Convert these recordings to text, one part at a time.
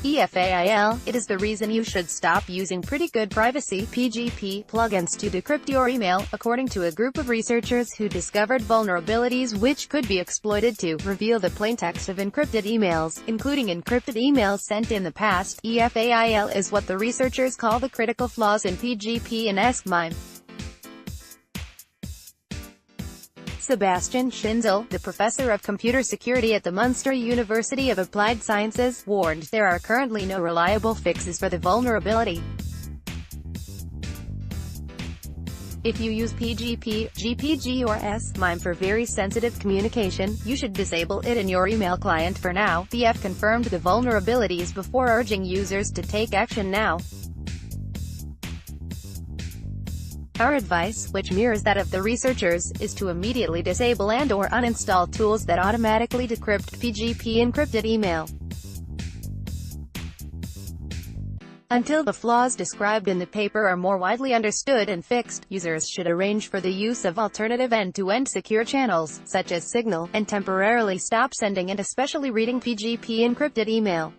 EFAIL, it is the reason you should stop using pretty good privacy (PGP) plugins to decrypt your email, according to a group of researchers who discovered vulnerabilities which could be exploited to reveal the plaintext of encrypted emails, including encrypted emails sent in the past. EFAIL is what the researchers call the critical flaws in PGP and S MIME. Sebastian Schinzel, the professor of computer security at the Munster University of Applied Sciences, warned there are currently no reliable fixes for the vulnerability. If you use PGP, GPG or S MIME for very sensitive communication, you should disable it in your email client for now. The EF confirmed the vulnerabilities before urging users to take action now. Our advice, which mirrors that of the researchers, is to immediately disable and/or uninstall tools that automatically decrypt PGP encrypted email. Until the flaws described in the paper are more widely understood and fixed, users should arrange for the use of alternative end-to-end secure channels, such as Signal, and temporarily stop sending and especially reading PGP encrypted email.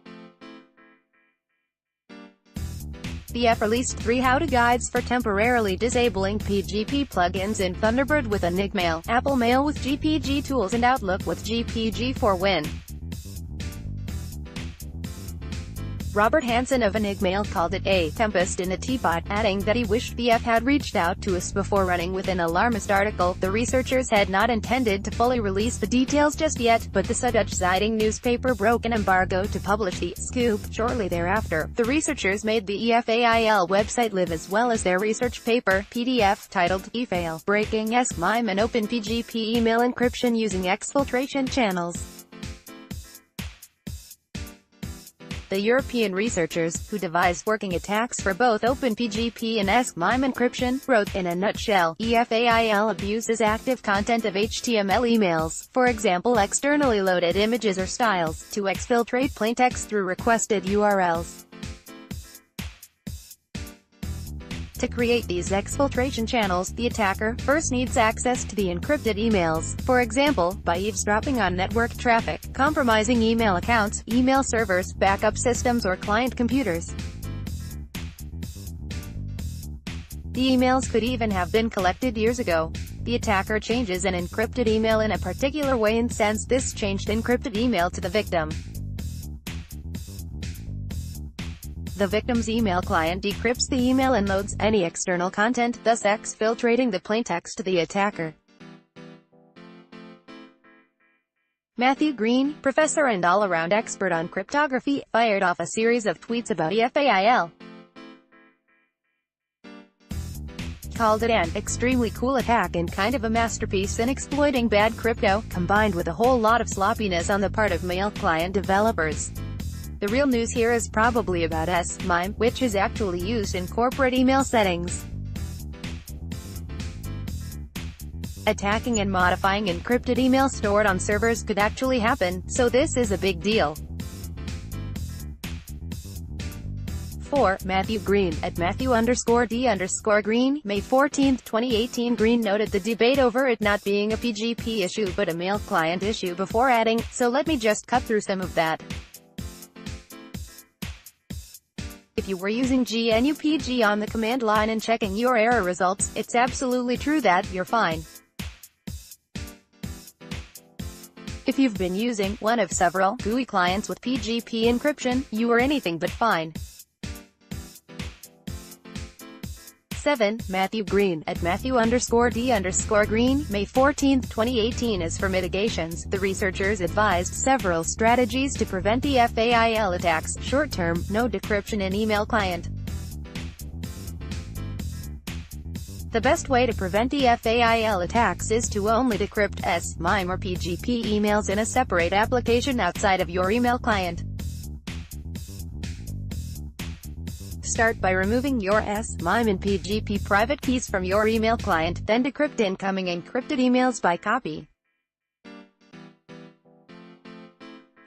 The EF released 3 how-to guides for temporarily disabling PGP plugins in Thunderbird with Enigmail, Apple Mail with GPG Tools and Outlook with GPG for Win. Robert Hansen of Enigmail called it a tempest in a teapot, adding that he wished the EF had reached out to us before running with an alarmist article. The researchers had not intended to fully release the details just yet, but the Dutch Zeitung newspaper broke an embargo to publish the scoop shortly thereafter. The researchers made the EFAIL website live as well as their research paper, PDF, titled EFAIL, Breaking S MIME and Open PGP Email Encryption Using Exfiltration Channels. The European researchers, who devised working attacks for both OpenPGP and S MIME encryption, wrote, in a nutshell, EFAIL abuses active content of HTML emails, for example externally loaded images or styles, to exfiltrate plaintext through requested URLs. To create these exfiltration channels, the attacker first needs access to the encrypted emails, for example, by eavesdropping on network traffic, compromising email accounts, email servers, backup systems or client computers. The emails could even have been collected years ago. The attacker changes an encrypted email in a particular way and sends this changed encrypted email to the victim. The victim's email client decrypts the email and loads any external content, thus exfiltrating the plaintext to the attacker. Matthew Green, professor and all-around expert on cryptography, fired off a series of tweets about EFAIL. Called it an extremely cool attack and kind of a masterpiece in exploiting bad crypto, combined with a whole lot of sloppiness on the part of mail client developers. The real news here is probably about S MIME, which is actually used in corporate email settings. Attacking and modifying encrypted email stored on servers could actually happen, so this is a big deal. 4. Matthew Green, at Matthew_D_Green, May 14, 2018. Green noted the debate over it not being a PGP issue but a mail client issue before adding, so let me just cut through some of that. If you were using GNUPG on the command line and checking your error results, it's absolutely true that you're fine. If you've been using one of several GUI clients with PGP encryption, you are anything but fine. 7. Matthew Green, at Matthew_D_Green, May 14, 2018. As for mitigations, the researchers advised several strategies to prevent EFAIL attacks. Short-term, no decryption in email client. The best way to prevent EFAIL attacks is to only decrypt S MIME or PGP emails in a separate application outside of your email client. Start by removing your S MIME and PGP private keys from your email client, then decrypt incoming encrypted emails by copy.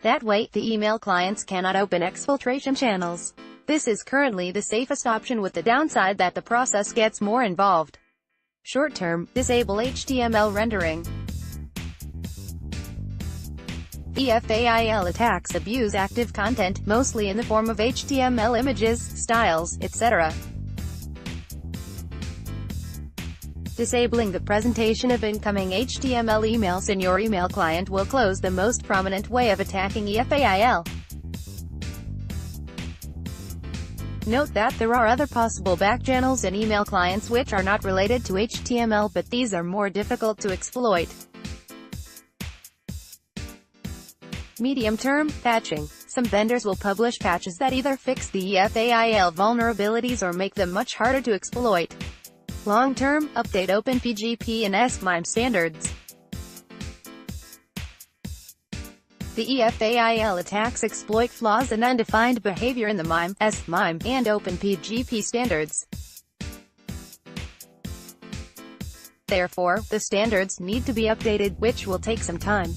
That way, the email clients cannot open exfiltration channels. This is currently the safest option, with the downside that the process gets more involved. Short-term, disable HTML rendering. EFAIL attacks abuse active content, mostly in the form of HTML images, styles, etc. Disabling the presentation of incoming HTML emails in your email client will close the most prominent way of attacking EFAIL. Note that there are other possible backchannels in email clients which are not related to HTML, but these are more difficult to exploit. Medium-term patching. Some vendors will publish patches that either fix the EFAIL vulnerabilities or make them much harder to exploit. Long-term, update open PGP and S MIME standards. The EFAIL attacks exploit flaws and undefined behavior in the MIME, S, MIME, and Open PGP standards. Therefore, the standards need to be updated, which will take some time.